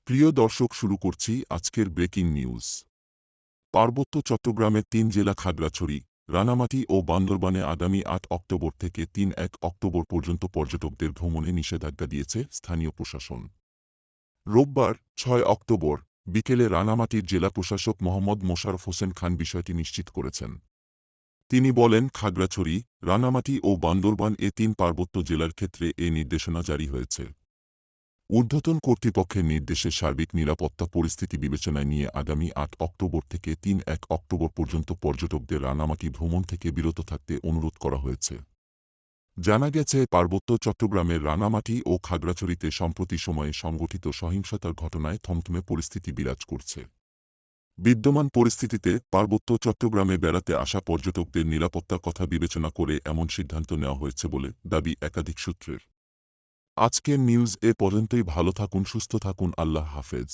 প্রিয় দর্শক, শুরু করছি আজকের ব্রেকিং নিউজ। পার্বত্য চট্টগ্রামের ৩ জেলা খাগড়াছড়ি, রাঙামাটি ও বান্দরবানে আগামী ৮ অক্টোবর থেকে ৩-১ অক্টোবর পর্যন্ত পর্যটকদের ভ্রমণে নিষেধাজ্ঞা দিয়েছে স্থানীয় প্রশাসন। রোববার ৬ অক্টোবর বিকেলে রাঙামাটির জেলা প্রশাসক মোহাম্মদ মোশাররফ হোসেন খান বিষয়টি নিশ্চিত করেছেন। তিনি বলেন, খাগড়াছড়ি, রাঙামাটি ও বান্দরবান এ ৩ পার্বত্য জেলার ক্ষেত্রে এ নির্দেশনা জারি হয়েছে। ঊর্ধ্বতন কর্তৃপক্ষের নির্দেশে সার্বিক নিরাপত্তা পরিস্থিতি বিবেচনায় নিয়ে আগামী ৮ অক্টোবর থেকে ৩-১ অক্টোবর পর্যন্ত পর্যটকদের রাঙামাটি ভ্রমণ থেকে বিরত থাকতে অনুরোধ করা হয়েছে। জানা গেছে, পার্বত্য চট্টগ্রামের রাঙামাটি ও খাগড়াছড়িতে সম্প্রতি সময়ে সংঘটিত সহিংসতার ঘটনায় থমথমে পরিস্থিতি বিরাজ করছে। বিদ্যমান পরিস্থিতিতে পার্বত্য চট্টগ্রামে বেড়াতে আসা পর্যটকদের নিরাপত্তার কথা বিবেচনা করে এমন সিদ্ধান্ত নেওয়া হয়েছে বলে দাবি একাধিক সূত্রের। আজকের নিউজ এ পর্যন্তই। ভালো থাকুন, সুস্থ থাকুন। আল্লাহ হাফেজ।